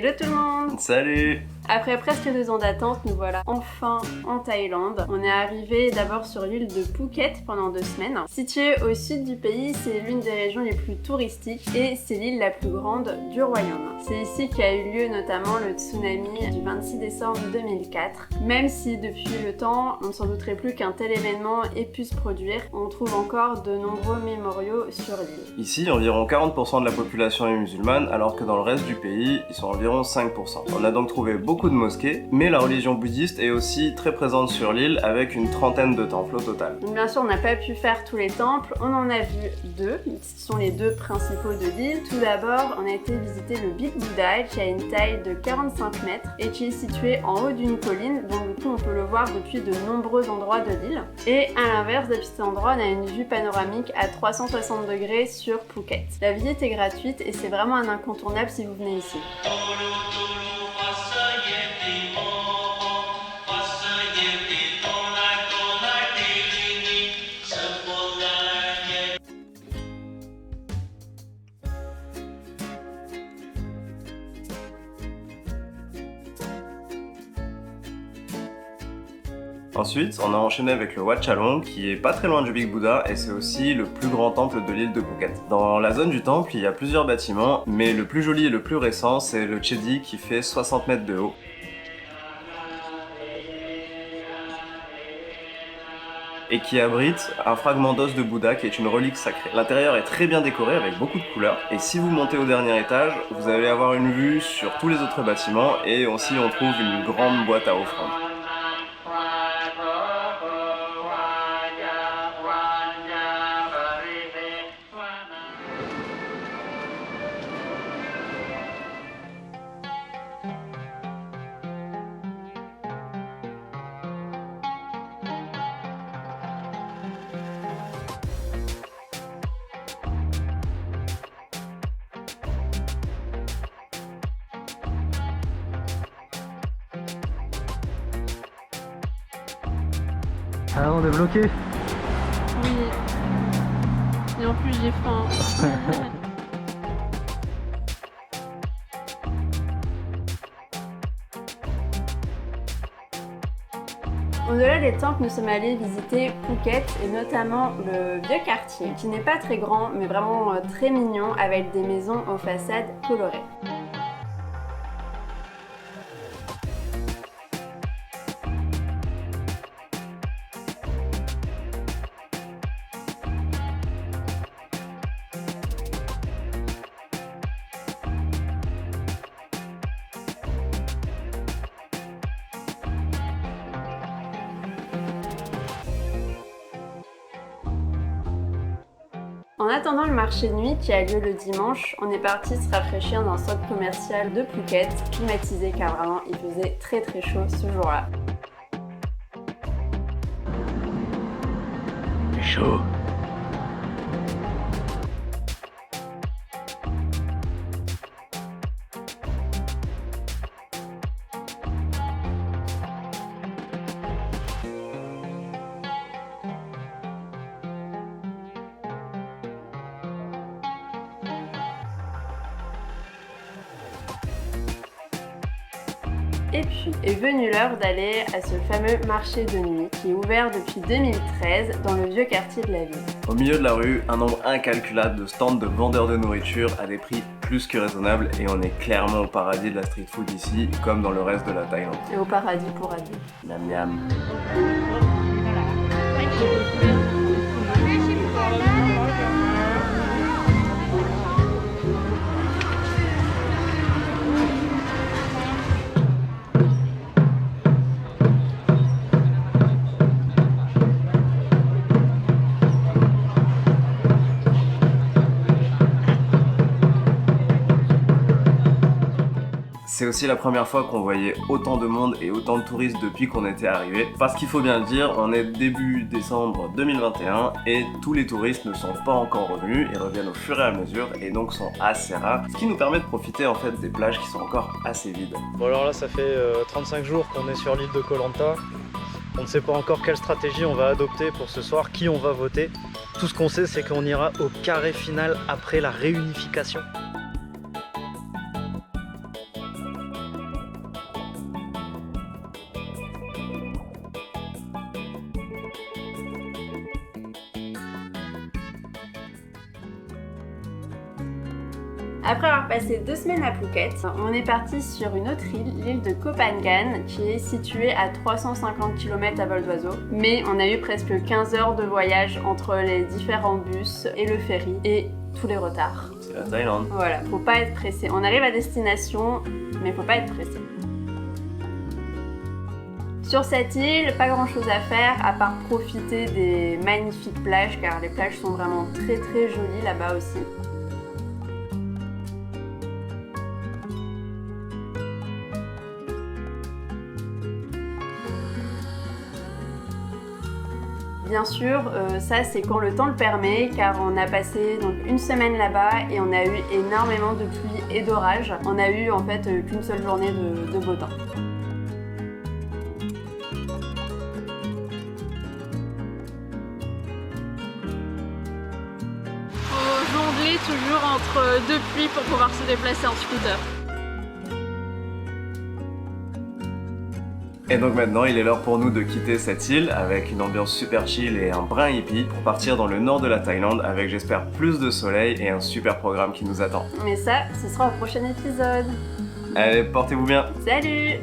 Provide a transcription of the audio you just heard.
Hello tout le monde! Salut! Après presque 2 ans d'attente, nous voilà enfin en Thaïlande. On est arrivé d'abord sur l'île de Phuket pendant 2 semaines. Située au sud du pays, c'est l'une des régions les plus touristiques et c'est l'île la plus grande du royaume. C'est ici qu'a eu lieu notamment le tsunami du 26 décembre 2004. Même si depuis le temps, on ne s'en douterait plus qu'un tel événement ait pu se produire, on trouve encore de nombreux mémoriaux sur l'île. Ici, environ 40% de la population est musulmane, alors que dans le reste du pays, ils sont environ 5%. On a donc trouvé beaucoup de mosquées, mais la religion bouddhiste est aussi très présente sur l'île avec une trentaine de temples au total. Donc bien sûr, on n'a pas pu faire tous les temples, on en a vu 2, ce sont les 2 principaux de l'île. Tout d'abord, on a été visiter le Big Buddha qui a une taille de 45 mètres et qui est situé en haut d'une colline, donc du coup on peut le voir depuis de nombreux endroits de l'île. Et à l'inverse, depuis cet endroit, on a une vue panoramique à 360 degrés sur Phuket. La visite est gratuite et c'est vraiment un incontournable si vous venez ici. Ensuite, on a enchaîné avec le Wat Chalong, qui est pas très loin du Big Buddha et c'est aussi le plus grand temple de l'île de Phuket. Dans la zone du temple, il y a plusieurs bâtiments, mais le plus joli et le plus récent, c'est le Chedi qui fait 60 mètres de haut. Et qui abrite un fragment d'os de Bouddha qui est une relique sacrée. L'intérieur est très bien décoré avec beaucoup de couleurs, et si vous montez au dernier étage, vous allez avoir une vue sur tous les autres bâtiments, et aussi on trouve une grande boîte à offrandes. Ah, on est bloqué. Oui. Et en plus j'ai faim. Au-delà des temples, nous sommes allés visiter Phuket et notamment le vieux quartier qui n'est pas très grand mais vraiment très mignon avec des maisons aux façades colorées. En attendant le marché de nuit qui a lieu le dimanche, on est parti se rafraîchir dans un centre commercial de Phuket, climatisé car vraiment il faisait très chaud ce jour-là. C'est chaud. Et puis est venue l'heure d'aller à ce fameux marché de nuit qui est ouvert depuis 2013 dans le vieux quartier de la ville. Au milieu de la rue, un nombre incalculable de stands de vendeurs de nourriture à des prix plus que raisonnables et on est clairement au paradis de la street food ici, comme dans le reste de la Thaïlande. Et au paradis pour adultes. Miam miam. C'est aussi la première fois qu'on voyait autant de monde et autant de touristes depuis qu'on était arrivé. Parce qu'il faut bien le dire, on est début décembre 2021 et tous les touristes ne sont pas encore revenus, ils reviennent au fur et à mesure et donc sont assez rares. Ce qui nous permet de profiter en fait des plages qui sont encore assez vides. Bon alors là ça fait 35 jours qu'on est sur l'île de Koh Lanta. On ne sait pas encore quelle stratégie on va adopter pour ce soir, qui on va voter. Tout ce qu'on sait c'est qu'on ira au carré final après la réunification. Après avoir passé 2 semaines à Phuket, on est parti sur une autre île, l'île de Koh Phangan, qui est située à 350 km à vol d'oiseau. Mais on a eu presque 15 heures de voyage entre les différents bus et le ferry et tous les retards. C'est la Thaïlande. Voilà, faut pas être pressé. On arrive à destination, mais faut pas être pressé. Sur cette île, pas grand chose à faire à part profiter des magnifiques plages, car les plages sont vraiment très jolies là-bas aussi. Bien sûr, ça c'est quand le temps le permet, car on a passé donc une semaine là-bas et on a eu énormément de pluie et d'orage. On a eu en fait qu'une seule journée de beau temps. Faut jongler toujours entre deux pluies pour pouvoir se déplacer en scooter. Et donc maintenant, il est l'heure pour nous de quitter cette île avec une ambiance super chill et un brin hippie pour partir dans le nord de la Thaïlande avec, j'espère, plus de soleil et un super programme qui nous attend. Mais ça, ce sera au prochain épisode. Allez, portez-vous bien. Salut!